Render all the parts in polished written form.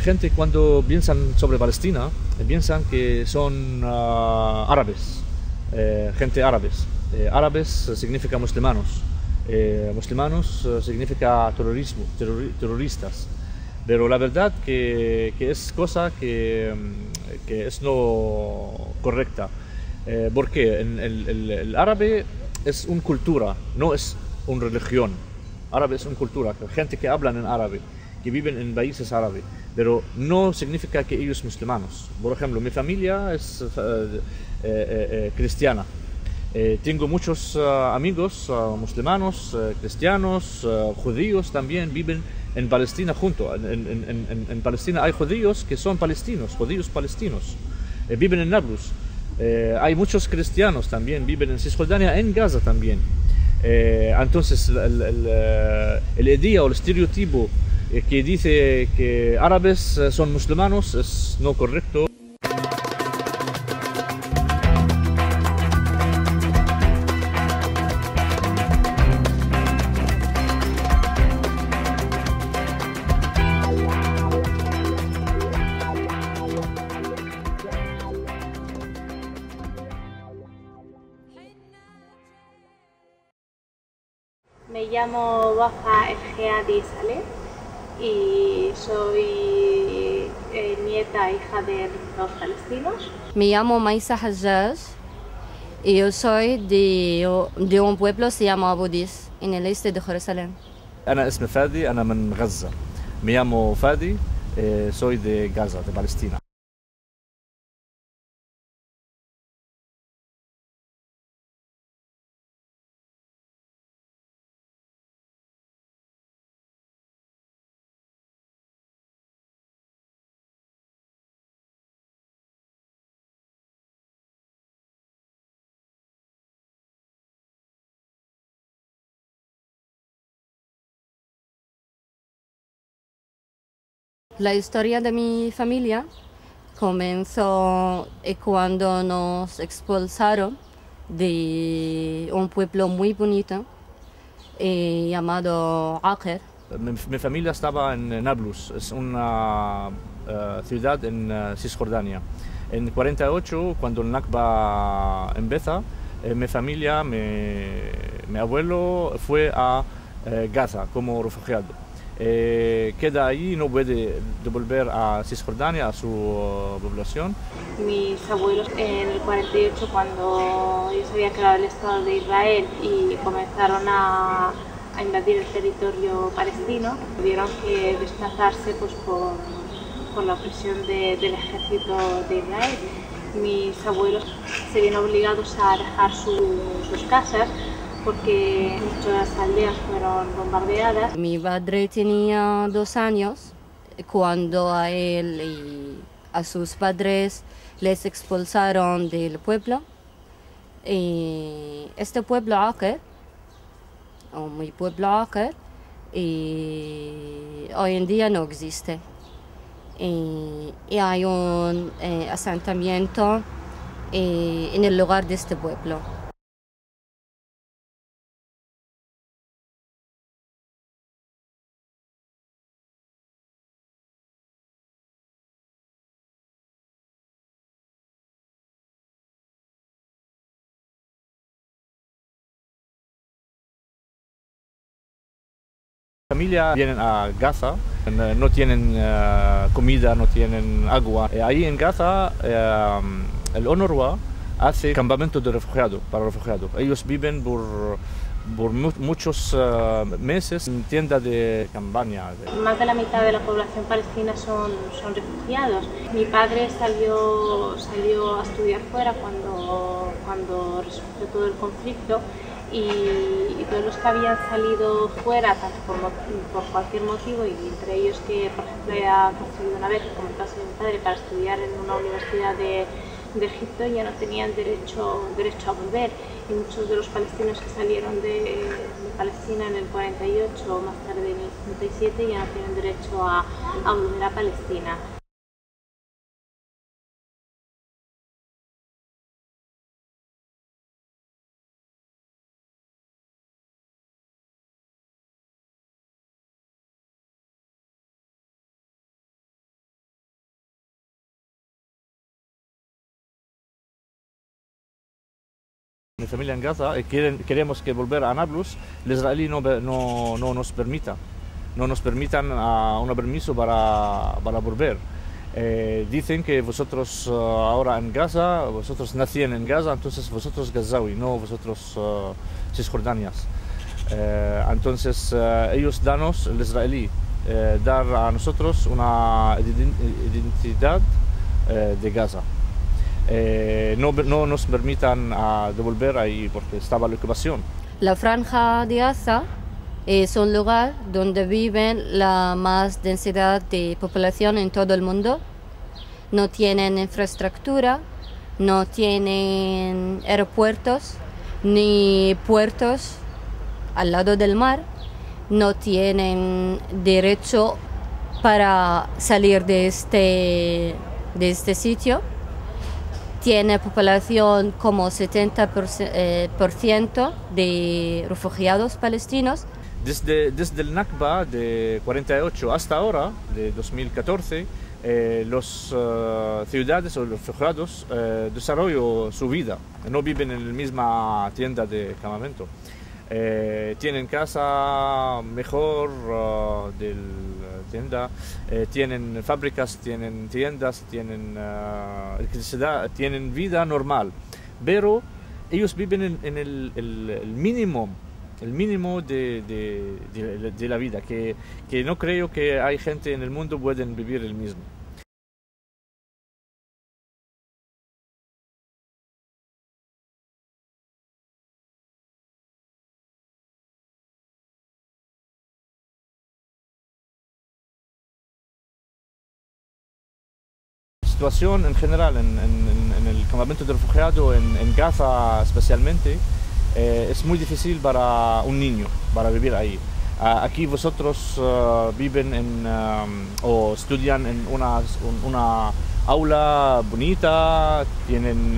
gente cuando piensan sobre Palestina, piensan que son árabes, gente árabes. Árabes significa musulmanos. Musulmanos significa terrorismo, terroristas. Pero la verdad que es cosa que es no correcta. Porque el árabe es una cultura, no es una religión. Árabe es una cultura, gente que hablan en árabe, que viven en países árabes, pero no significa que ellos musulmanos. Por ejemplo, mi familia es cristiana. Tengo muchos amigos musulmanos, cristianos, judíos también viven en Palestina junto. En Palestina hay judíos que son palestinos, judíos palestinos. Viven en Nablus. Hay muchos cristianos también, viven en Cisjordania, en Gaza también. Entonces el idea o el estereotipo que dice que árabes son musulmanos es no correcto. Me llamo Wafa Elgeadi Saleh y soy nieta e hija de los palestinos. Me llamo Maisa Hajjaj y yo soy de un pueblo que se llama Abu Dis, en el este de Jerusalén. أنا اسمي فادي أنا من غزة. Me llamo Fadi, soy de Gaza, de Palestina. La historia de mi familia comenzó cuando nos expulsaron de un pueblo muy bonito llamado Aqer. Mi familia estaba en Nablus, es una ciudad en Cisjordania. En 48, cuando el Nakba empieza, mi familia, mi abuelo fue a Gaza como refugiado. Queda ahí, no puede devolver a Cisjordania, a su población. Mis abuelos en el 48, cuando ya se había creado el Estado de Israel y comenzaron a invadir el territorio palestino, tuvieron que desplazarse pues, por la opresión del ejército de Israel. Mis abuelos se vieron obligados a dejar sus casas porque muchas aldeas fueron bombardeadas. Mi padre tenía 2 años cuando a él y a sus padres les expulsaron del pueblo. Y este pueblo Aqer, o mi pueblo Aqer, hoy en día no existe. Y hay un asentamiento en el lugar de este pueblo. Familia vienen a Gaza, no tienen comida, no tienen agua. Ahí en Gaza el UNRWA hace campamentos de refugiados, para refugiados. Ellos viven por muchos meses en tiendas de campaña. Más de la mitad de la población palestina son refugiados. Mi padre salió a estudiar fuera cuando resurgió todo el conflicto. Y todos los que habían salido fuera, tanto por cualquier motivo, y entre ellos que, por ejemplo, había conseguido una beca, como el caso de mi padre, para estudiar en una universidad de Egipto, ya no tenían derecho a volver. Y muchos de los palestinos que salieron de Palestina en el 48 o más tarde en el 67 ya no tienen derecho a volver a Palestina. Mi familia en Gaza y queremos que volver a Nablus, el israelí no nos permita. No nos permitan un permiso para volver. Dicen que vosotros ahora en Gaza, vosotros nacían en Gaza, entonces vosotros Gazawi, no vosotros Cisjordanias. Entonces ellos danos, el israelí, dar a nosotros una identidad de Gaza. No nos permitan devolver ahí porque estaba la ocupación. La franja de Gaza es un lugar donde viven la más densidad de población en todo el mundo. No tienen infraestructura, no tienen aeropuertos ni puertos al lado del mar, no tienen derecho para salir de este sitio. Tiene población como 70% de refugiados palestinos. Desde el Nakba de 48 hasta ahora, de 2014, los ciudades o los refugiados desarrollan su vida, no viven en la misma tienda de campamento. Tienen casa mejor de la tienda, tienen fábricas, tienen tiendas, tienen electricidad, tienen vida normal, pero ellos viven en el mínimo. El mínimo de la vida, que no creo que hay gente en el mundo que pueden vivir el mismo. La situación en general en el campamento de refugiados, en Gaza especialmente, es muy difícil para un niño para vivir ahí. Aquí vosotros viven o estudian en una aula bonita, tienen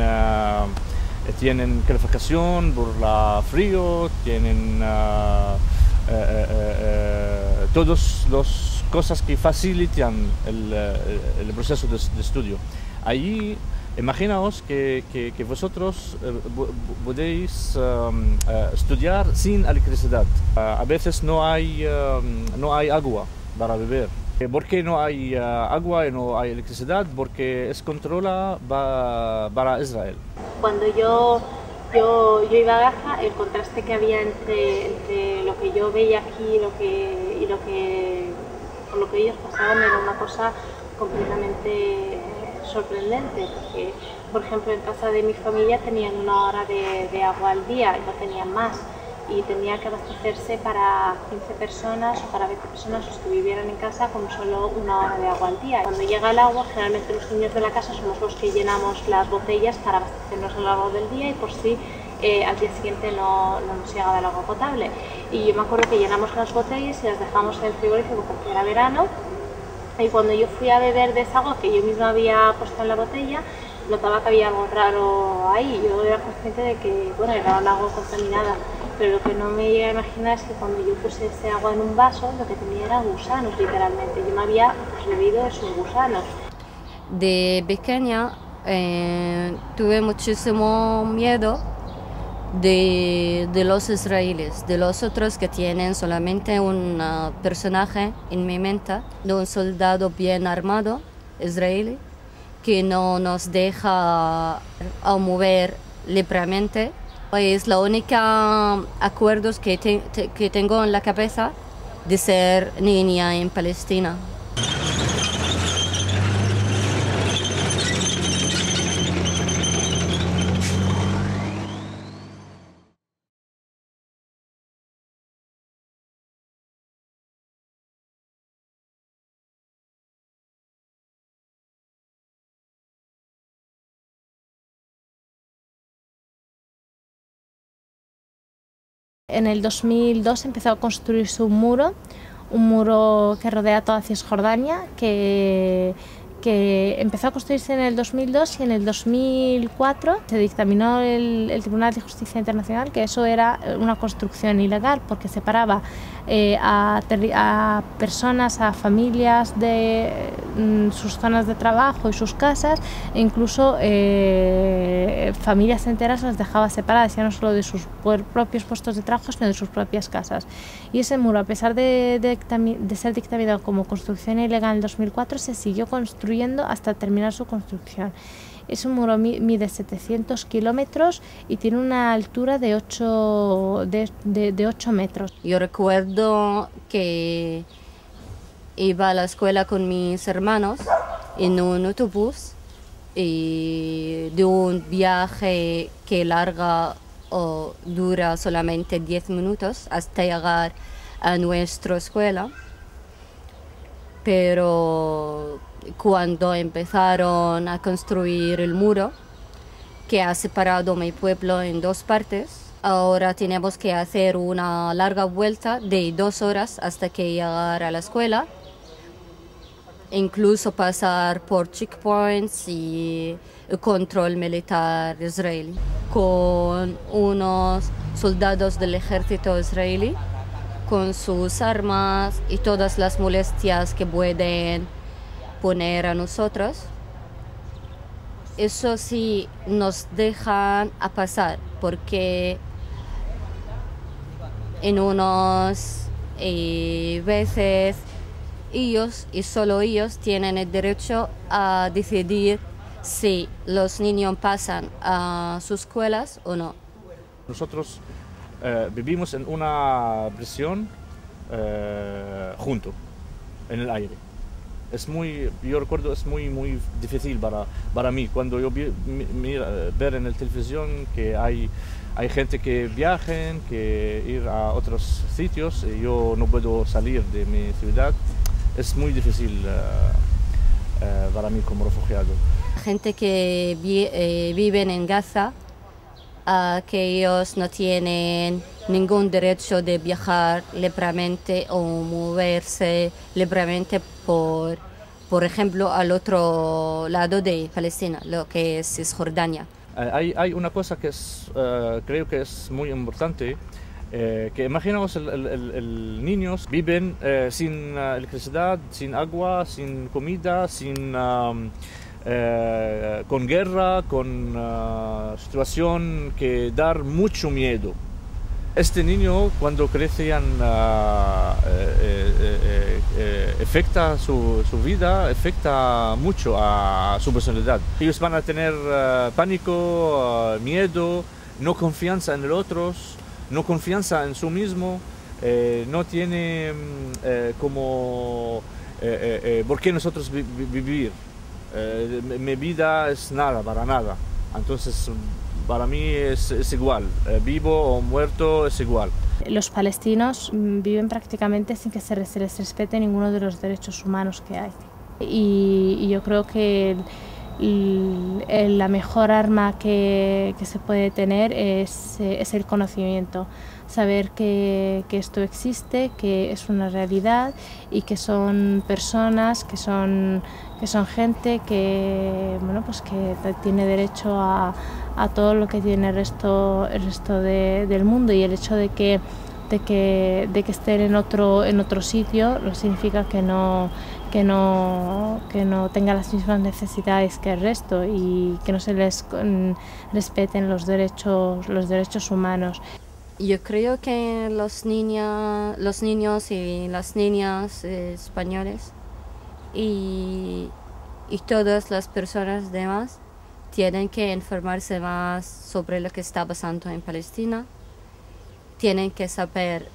calefacción por el frío, tienen todas las cosas que facilitan el proceso de estudio. Allí imaginaos que vosotros podéis estudiar sin electricidad. A veces no hay agua para beber. ¿Por qué no hay agua y no hay electricidad? Porque es controlada para Israel. Cuando yo iba a Gaza, el contraste que había entre lo que yo veía aquí y lo que ellos pasaban era una cosa completamente sorprendente, porque por ejemplo en casa de mi familia tenían 1 hora de agua al día y no tenían más, y tenía que abastecerse para 15 personas o para 20 personas los que vivieran en casa con solo 1 hora de agua al día. Cuando llega el agua, generalmente los niños de la casa somos los que llenamos las botellas para abastecernos a lo largo del día y por si al día siguiente no nos llegaba el agua potable. Y yo me acuerdo que llenamos las botellas y las dejamos en el frigorífico porque era verano. Y cuando yo fui a beber de esa agua que yo misma había puesto en la botella, notaba que había algo raro ahí. Yo era consciente de que, bueno, era un agua contaminada, pero lo que no me llegué a imaginar es que cuando yo puse ese agua en un vaso, lo que tenía eran gusanos, literalmente. Yo me había bebido esos gusanos. De pequeña tuve muchísimo miedo de los israelíes, de los otros que tienen solamente un personaje en mi mente, de un soldado bien armado israelí que no nos deja mover libremente. Es la única acuerdo que tengo en la cabeza de ser niña en Palestina. En el 2002 empezó a construirse un muro que rodea toda Cisjordania, que empezó a construirse en el 2002 y en el 2004 se dictaminó el Tribunal de Justicia Internacional que eso era una construcción ilegal porque separaba a personas, a familias de sus zonas de trabajo y sus casas, e incluso familias enteras las dejaba separadas, ya no solo de sus propios puestos de trabajo, sino de sus propias casas. Y ese muro, a pesar de ser dictaminado como construcción ilegal en el 2004, se siguió construyendo hasta terminar su construcción. Es un muro, mide 700 kilómetros y tiene una altura de 8 metros. Yo recuerdo que iba a la escuela con mis hermanos en un autobús y de un viaje que larga o dura solamente 10 minutos hasta llegar a nuestra escuela. Pero cuando empezaron a construir el muro que ha separado mi pueblo en dos partes, ahora tenemos que hacer una larga vuelta de 2 horas hasta que llegar a la escuela, incluso pasar por checkpoints y el control militar israelí, con unos soldados del ejército israelí, con sus armas y todas las molestias que pueden poner a nosotros. Eso sí nos dejan a pasar, porque en unos veces ellos y solo ellos tienen el derecho a decidir si los niños pasan a sus escuelas o no. Nosotros vivimos en una prisión junto, en el aire. Yo recuerdo, es muy difícil para mí cuando yo ver en la televisión que hay gente que viajan, que ir a otros sitios, y yo no puedo salir de mi ciudad. Es muy difícil para mí como refugiado. Gente que viven en Gaza, que ellos no tienen ningún derecho de viajar libremente o moverse libremente por ejemplo, al otro lado de Palestina, lo que es Cisjordania. Hay una cosa que creo que es muy importante, que imaginamos los niños viven sin electricidad, sin agua, sin comida, con guerra, con situación que da mucho miedo. Este niño, cuando crecen, afecta su vida, afecta mucho a su personalidad. Ellos van a tener pánico, miedo, no confianza en los otros, no confianza en sí mismo, no tiene ¿por qué nosotros vivir? Mi vida es nada, para nada. Entonces, para mí es igual, vivo o muerto es igual. Los palestinos viven prácticamente sin que se les respete ninguno de los derechos humanos que hay. Y yo creo que la mejor arma que se puede tener es el conocimiento. Saber que esto existe, que es una realidad y que son personas, que son gente que, bueno, pues que tiene derecho a todo lo que tiene el resto del mundo, y el hecho de que estén en otro sitio no significa que no tenga las mismas necesidades que el resto y que no se les respeten los derechos humanos. Yo creo que los niños y las niñas españoles y todas las personas demás tienen que informarse más sobre lo que está pasando en Palestina. Tienen que saber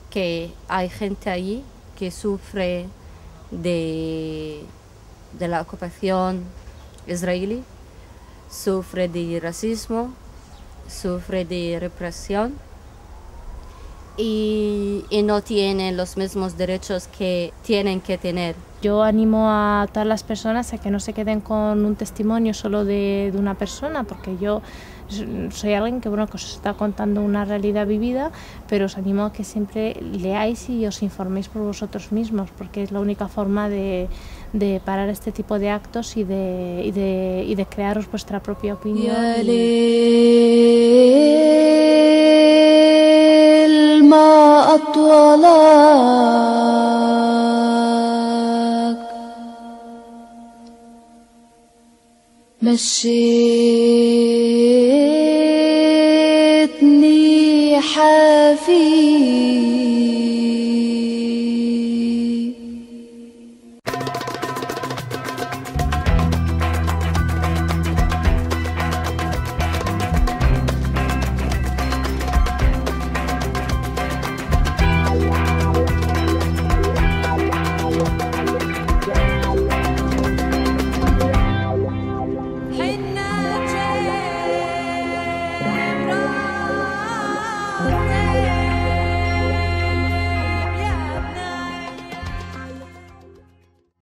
que hay gente allí que sufre de la ocupación israelí, sufre de racismo, sufre de represión y no tienen los mismos derechos que tienen que tener. Yo animo a todas las personas a que no se queden con un testimonio solo de una persona, porque yo soy alguien que, bueno, que os está contando una realidad vivida, pero os animo a que siempre leáis y os informéis por vosotros mismos, porque es la única forma de parar este tipo de actos y de crearos vuestra propia opinión. مشيت فيه